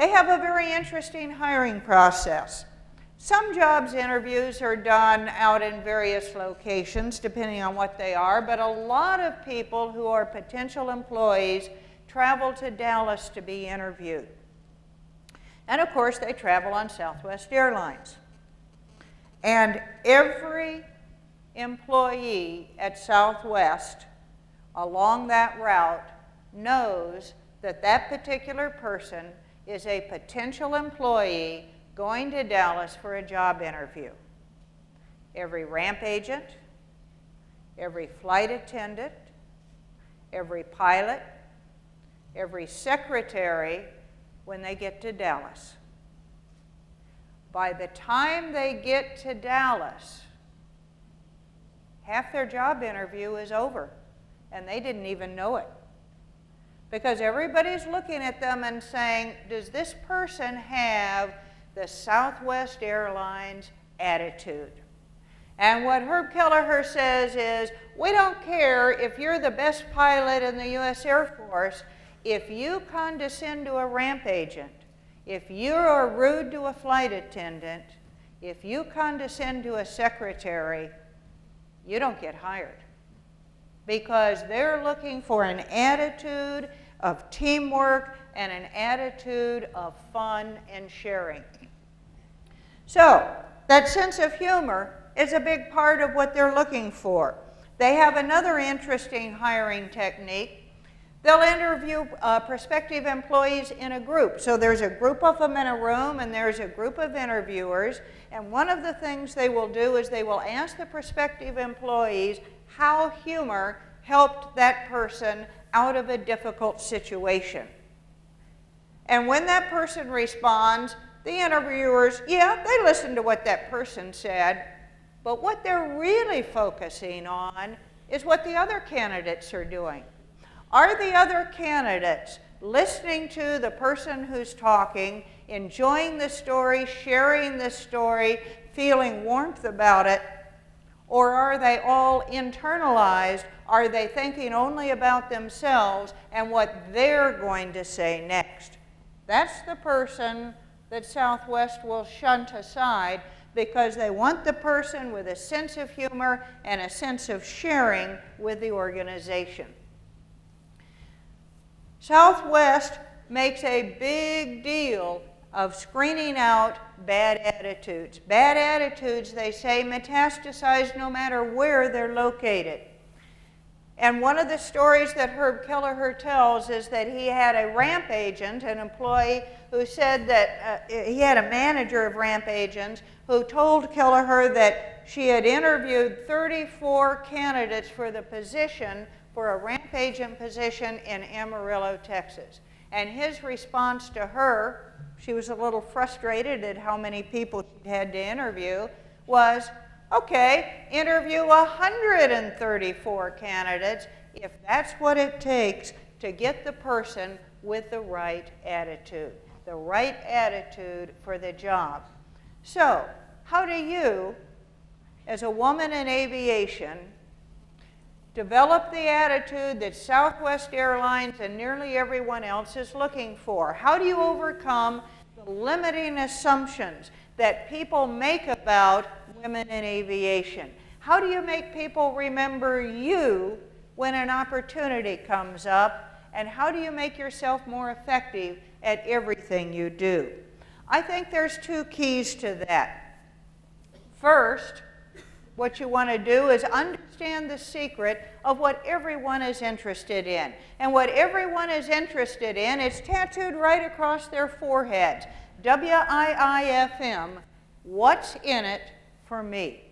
They have a very interesting hiring process. Some jobs interviews are done out in various locations, depending on what they are, but a lot of people who are potential employees travel to Dallas to be interviewed. And of course, they travel on Southwest Airlines. And every employee at Southwest along that route knows that that particular person is a potential employee going to Dallas for a job interview. Every ramp agent, every flight attendant, every pilot, every secretary when they get to Dallas. By the time they get to Dallas, half their job interview is over, and they didn't even know it. Because everybody's looking at them and saying, does this person have the Southwest Airlines attitude? And what Herb Kelleher says is, we don't care if you're the best pilot in the U.S. Air Force, if you condescend to a ramp agent, if you are rude to a flight attendant, if you condescend to a secretary, you don't get hired. Because they're looking for an attitude of teamwork and an attitude of fun and sharing. So, that sense of humor is a big part of what they're looking for. They have another interesting hiring technique. They'll interview prospective employees in a group. So there's a group of them in a room, and there's a group of interviewers. And one of the things they will do is they will ask the prospective employees how humor helped that person out of a difficult situation. And when that person responds, the interviewers, yeah, they listen to what that person said, but what they're really focusing on is what the other candidates are doing. Are the other candidates listening to the person who's talking, enjoying the story, sharing the story, feeling warmth about it? Or are they all internalized? Are they thinking only about themselves and what they're going to say next? That's the person that Southwest will shunt aside, because they want the person with a sense of humor and a sense of sharing with the organization. Southwest makes a big deal of screening out bad attitudes. Bad attitudes, they say, metastasize no matter where they're located. And one of the stories that Herb Kelleher tells is that he had a ramp agent, an employee, who said that he had a manager of ramp agents who told Kelleher that she had interviewed 34 candidates for the position, for a ramp agent position in Amarillo, Texas. And his response to her, she was a little frustrated at how many people she'd had to interview, was, okay, interview 134 candidates if that's what it takes to get the person with the right attitude for the job. So, how do you, as a woman in aviation, develop the attitude that Southwest Airlines and nearly everyone else is looking for? How do you overcome the limiting assumptions that people make about women in aviation? How do you make people remember you when an opportunity comes up? And how do you make yourself more effective at everything you do? I think there's two keys to that. First, what you want to do is understand the secret of what everyone is interested in. And what everyone is interested in is tattooed right across their foreheads. WIIFM, what's in it for me?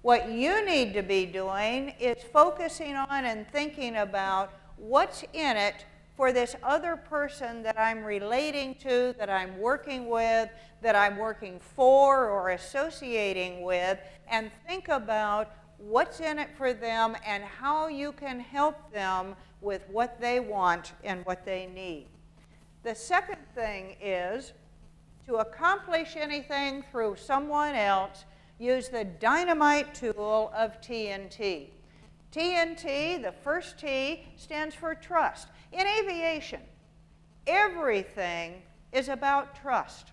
What you need to be doing is focusing on and thinking about what's in it for this other person that I'm relating to, that I'm working with, that I'm working for or associating with, and think about what's in it for them and how you can help them with what they want and what they need. The second thing is, to accomplish anything through someone else, use the dynamite tool of TNT. TNT, the first T, stands for trust. In aviation, everything is about trust.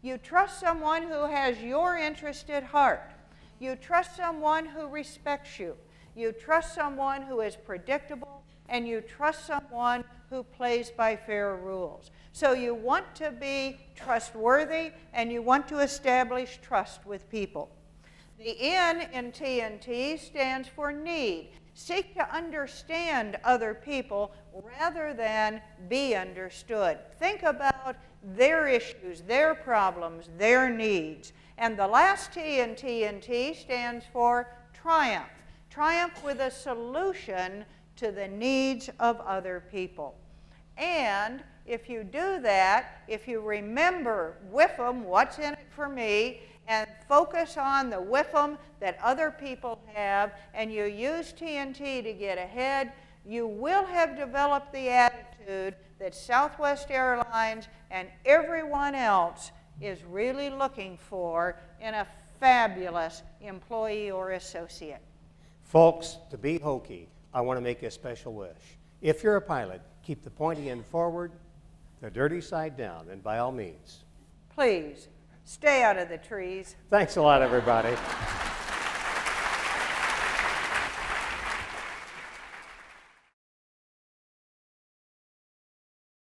You trust someone who has your interest at heart. You trust someone who respects you. You trust someone who is predictable, and you trust someone who plays by fair rules. So you want to be trustworthy, and you want to establish trust with people. The N in TNT stands for need. Seek to understand other people rather than be understood. Think about their issues, their problems, their needs. And the last T in TNT stands for triumph. Triumph with a solution to the needs of other people. And if you do that, if you remember WIFM, what's in it for me, and focus on the WIFM that other people have, and you use TNT to get ahead, you will have developed the attitude that Southwest Airlines and everyone else is really looking for in a fabulous employee or associate. Folks, to be hokey, I want to make a special wish. If you're a pilot, keep the pointy end forward, the dirty side down, and by all means. Please, stay out of the trees. Thanks a lot, everybody.